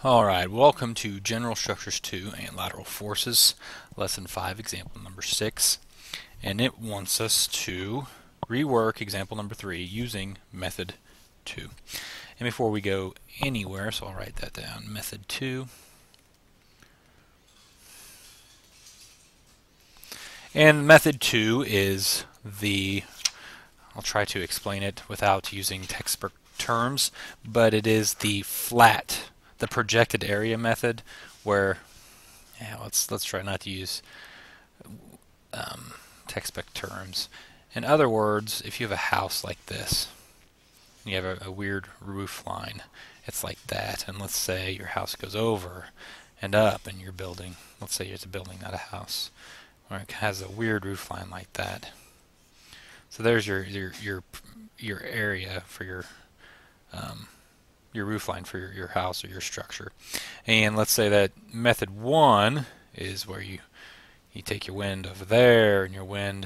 Alright, welcome to General Structures 2 and Lateral Forces, Lesson 5, example number 6. And it wants us to rework example number 3 using method 2. And before we go anywhere, so I'll write that down, method 2. And method 2 is I'll try to explain it without using textbook terms, but it is the projected area method, where let's try not to use textbook terms. In other words, if you have a house like this, and you have a weird roof line, it's like that, and let's say your house goes over and up, and you're building, let's say it's a building, not a house, where it has a weird roof line like that. So there's your area for your roof line for your house or your structure. And let's say that method 1 is where you take your wind over there and your wind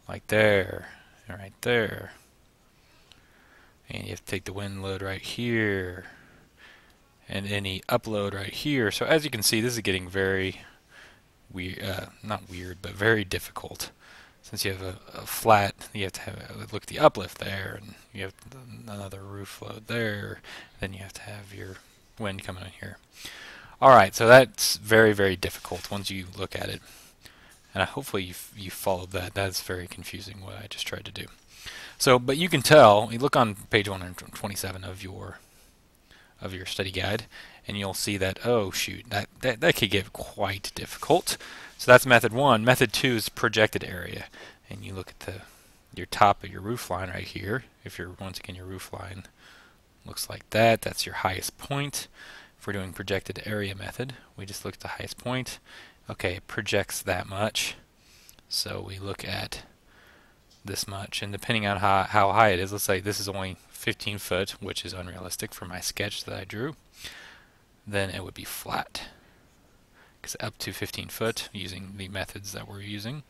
like there and right there, and you have to take the wind load right here and any upload right here. So as you can see, this is getting very weird, not weird, but very difficult. Since you have a flat, you have to look at the uplift there, and you have another roof load there, then you have to have your wind coming in here. Alright, so that's very, very difficult once you look at it. And hopefully you followed that. That's very confusing what I just tried to do. So, but you can tell, you look on page 127 of your study guide, and you'll see that, oh shoot, that could get quite difficult. So that's method 1. Method 2 is projected area, and you look at your top of your roof line right here. If once again your roof line looks like that, that's your highest point. If we're doing projected area method, we just look at the highest point. Okay, it projects that much, so we look at this much, and depending on how high it is, let's say this is only 15 foot, which is unrealistic for my sketch that I drew, then it would be flat. Because up to 15 foot, using the methods that we're using,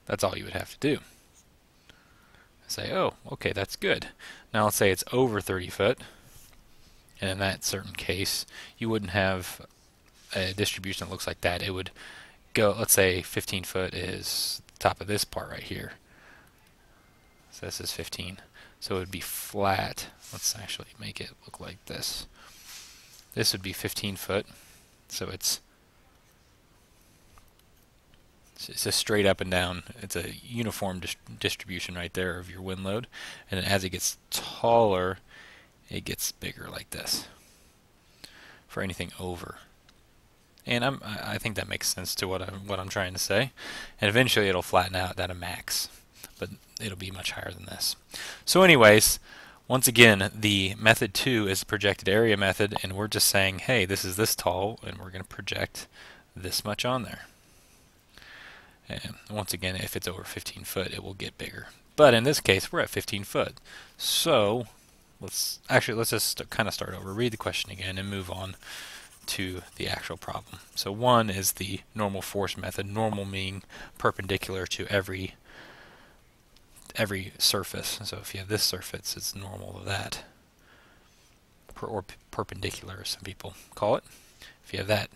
that's all you would have to do. Say, oh, okay, that's good. Now let's say it's over 30 foot, and in that certain case, you wouldn't have a distribution that looks like that. It would go, let's say 15 foot is the top of this part right here. So this is 15. So it would be flat. Let's actually make it look like this. This would be 15 foot. So it's a straight up and down. It's a uniform distribution right there of your wind load. And then as it gets taller, it gets bigger like this for anything over. And I think that makes sense to what I'm trying to say. And eventually it'll flatten out at a max, but it'll be much higher than this. So anyways, once again, the method 2 is the projected area method, and we're just saying, hey, this is this tall, and we're going to project this much on there. And once again, if it's over 15 foot, it will get bigger. But in this case, we're at 15 foot. So let's just kind of start over, read the question again, and move on to the actual problem. So 1 is the normal force method, normal meaning perpendicular to every surface. So if you have this surface, it's normal to that, or perpendicular, as some people call it. If you have that,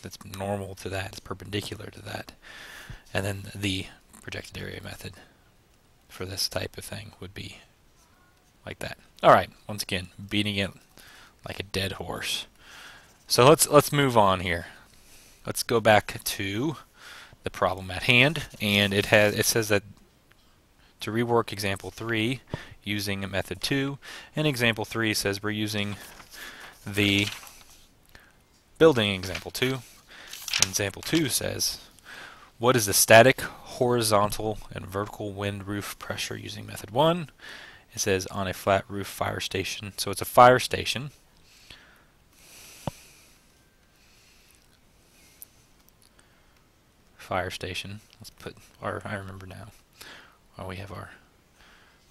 that's normal to that, it's perpendicular to that. And then the projected area method for this type of thing would be like that. Alright, once again, beating it like a dead horse. So let's move on here. Let's go back to the problem at hand, and it says that to rework example 3 using method 2, and example 3 says we're using the building example 2. And example 2 says, what is the static, horizontal, and vertical wind roof pressure using method 1? It says on a flat roof fire station. So it's a fire station. Fire station. Let's put I remember now. Well, we have our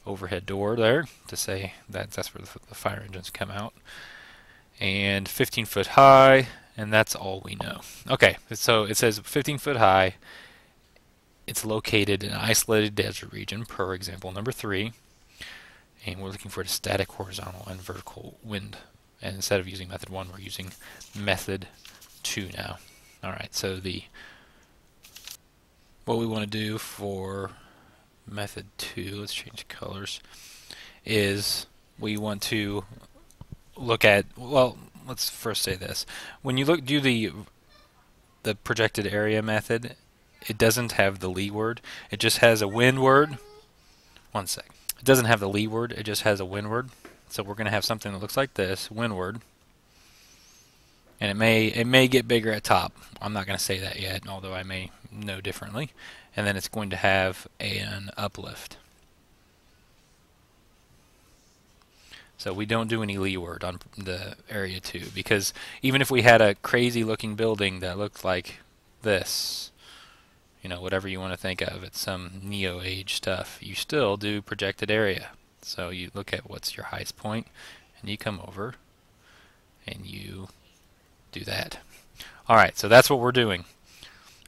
overhead door there to say that that's where the fire engines come out. And 15 foot high, and that's all we know. Okay, so it says 15 foot high. It's located in an isolated desert region, per example number 3. And we're looking for the static, horizontal, and vertical wind And instead of using method 1, we're using method 2 now. Alright, so what we want to do for method 2, let's change colors, is we want to look at, well, let's first say this. When you do the projected area method, it doesn't have the leeward. It just has a windward. One sec. It doesn't have the leeward. It just has a windward. So we're going to have something that looks like this, windward. And it may get bigger at top. I'm not going to say that yet, although I may know differently. And then it's going to have an uplift. So we don't do any leeward on the area 2, because even if we had a crazy looking building that looked like this, you know, whatever you want to think of, it's some neo-age stuff, you still do projected area. So you look at what's your highest point, and you come over, and you do that. Alright, so that's what we're doing.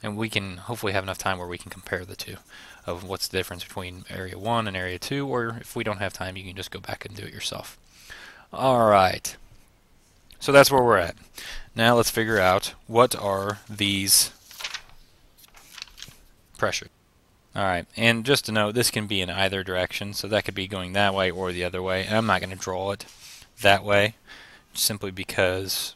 And we can hopefully have enough time where we can compare the two of what's the difference between area 1 and area 2, or if we don't have time, you can just go back and do it yourself. Alright, so that's where we're at. Now let's figure out what are these pressures. Alright, and just to note, this can be in either direction, so that could be going that way or the other way, and I'm not going to draw it that way, simply because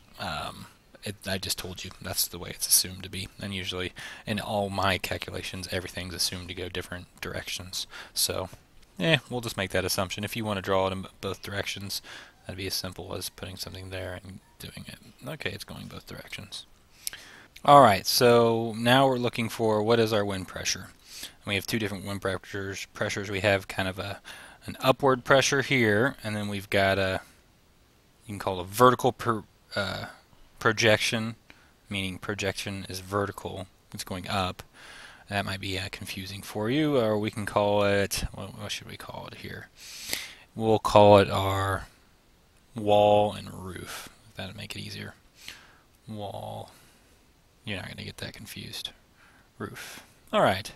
I just told you that's the way it's assumed to be, and usually in all my calculations everything's assumed to go different directions. So we'll just make that assumption. If you want to draw it in both directions, that'd be as simple as putting something there and doing it. Okay, it's going both directions. Alright, so now we're looking for what is our wind pressure. And we have two different wind pressures. We have kind of an upward pressure here, and then we've got you can call it a vertical projection, meaning projection is vertical, it's going up. That might be confusing for you, or we can call it, what should we call it here? We'll call it our wall and roof. That'll make it easier. Wall, you're not going to get that confused. Roof. Alright.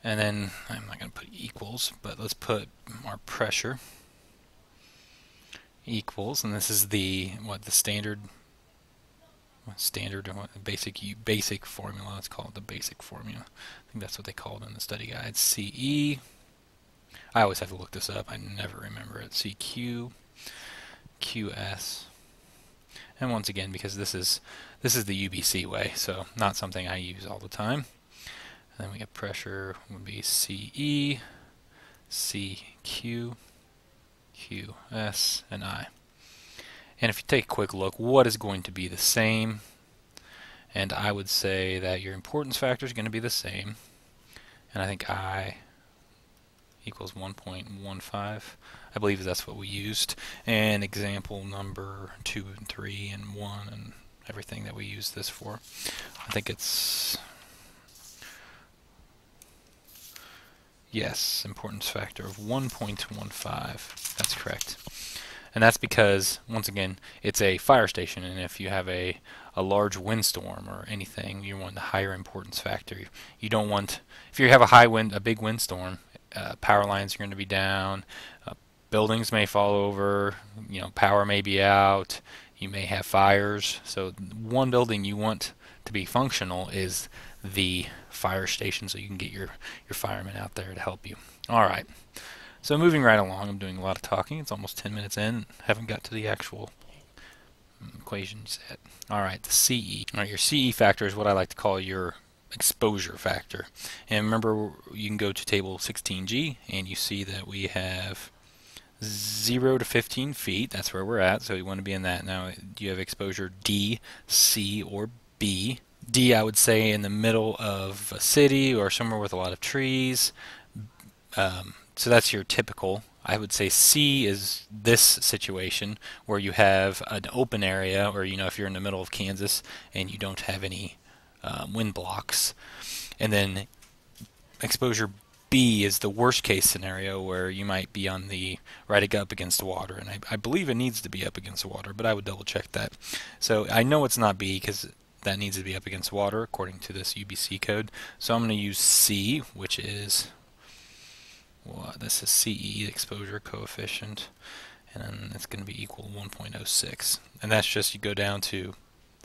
And then, I'm not going to put equals, but let's put our pressure equals, and this is the standard basic formula. Let's call it the basic formula. I think that's what they call it in the study guide. CE. I always have to look this up. I never remember it. CQ, QS, and once again, because this is the UBC way, so not something I use all the time. And then we get pressure would be CE, CQ, QS, and I. And if you take a quick look, what is going to be the same? And I would say that your importance factor is going to be the same. And I think I equals 1.15. I believe that's what we used. And example number 2 and 3 and 1 and everything that we use this for. I think it's, yes, importance factor of 1.15. That's correct. And that's because, once again, it's a fire station, and if you have a large windstorm or anything, you want the higher importance factor. You don't want, if you have a big windstorm, power lines are going to be down, buildings may fall over, you know, power may be out, you may have fires. So one building you want to be functional is the fire station, so you can get your firemen out there to help you. Alright, so moving right along, I'm doing a lot of talking. It's almost 10 minutes in, haven't got to the actual equations yet. Alright, the CE. Alright, your CE factor is what I like to call your exposure factor. And remember, you can go to table 16G and you see that we have 0 to 15 feet. That's where we're at, so you want to be in that. Now, do you have exposure D, C, or B? D, I would say, in the middle of a city or somewhere with a lot of trees. So that's your typical. I would say C is this situation where you have an open area, or if you're in the middle of Kansas and you don't have any wind blocks. And then exposure B is the worst case scenario, where you might be on the right up against the water, and I believe it needs to be up against the water, but I would double check that. So I know it's not B because that needs to be up against water according to this UBC code. So I'm going to use C, which is, well, this is CE, exposure coefficient, and then it's going to be equal to 1.06. And that's just, you go down to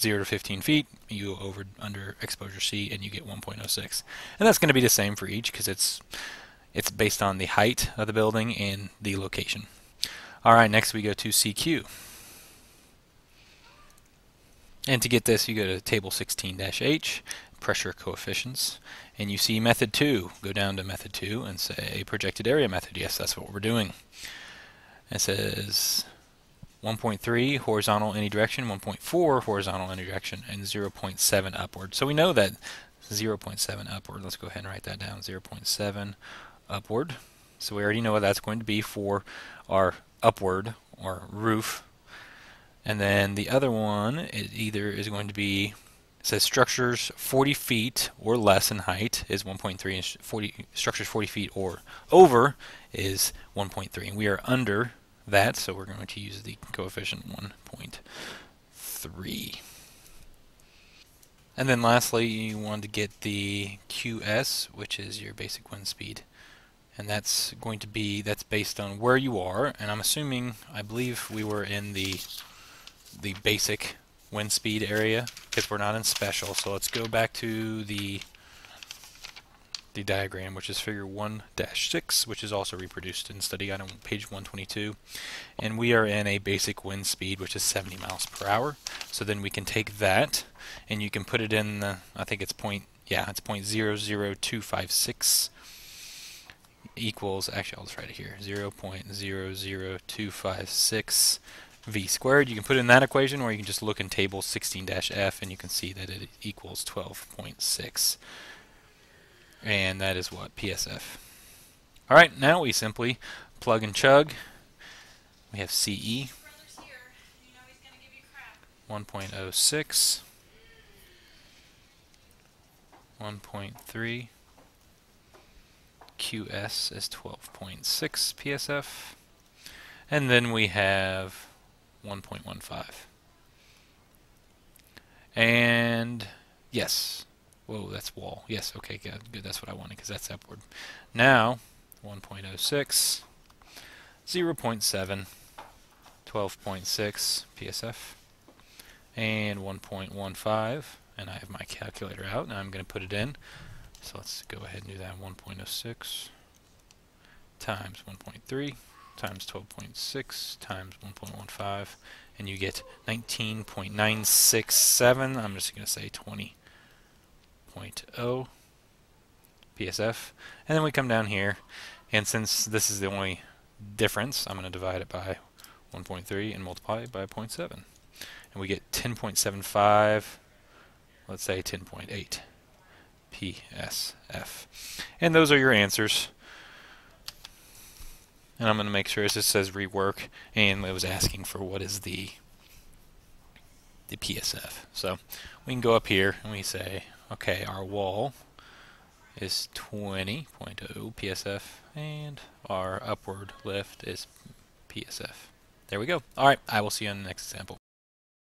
0 to 15 feet, you go over under exposure C, and you get 1.06. And that's going to be the same for each, because it's based on the height of the building and the location. All right, next we go to CQ. And to get this, you go to table 16-H, pressure coefficients, and you see method 2. Go down to method 2 and say projected area method. Yes, that's what we're doing. It says 1.3 horizontal any direction, 1.4 horizontal any direction, and 0.7 upward. So we know that 0.7 upward. Let's go ahead and write that down, 0.7 upward. So we already know what that's going to be for our upward or roof. And then the other one, it either is going to be, it says structures 40 feet or less in height is 1.3, and structures 40 feet or over is 1.3. And we are under that, so we're going to use the coefficient 1.3. And then lastly, you want to get the QS, which is your basic wind speed. And that's going to be, that's based on where you are, and I'm assuming, I believe we were in the basic wind speed area, because we're not in special. So let's go back to the diagram, which is figure 1-6, which is also reproduced in study item page 122. And we are in a basic wind speed, which is 70 miles per hour. So then we can take that, and you can put it in the, I think it's it's 0.00256 equals, actually I'll just write it here, 0.00256 v squared. You can put it in that equation, or you can just look in table 16-F and you can see that it equals 12.6. And that is what? PSF. Alright, now we simply plug and chug. We have CE 1.06, 1.3, QS is 12.6 PSF, and then we have 1.15. And yes, whoa, that's wall. Yes, okay, good, that's what I wanted, because that's upward. Now, 1.06, 0.7, 12.6 PSF, and 1.15, and I have my calculator out, and I'm going to put it in. So let's go ahead and do that. 1.06 times 1.3 times 12.6 times 1.15, and you get 19.967. I'm just going to say 20.0 PSF. And then we come down here, and since this is the only difference, I'm going to divide it by 1.3 and multiply it by 0.7. And we get 10.75, let's say 10.8 PSF. And those are your answers. And I'm going to make sure it just says rework, and it was asking for what is the PSF. So we can go up here and we say, okay, our wall is 20.0 PSF, and our upward lift is PSF. There we go. All right, I will see you on the next example.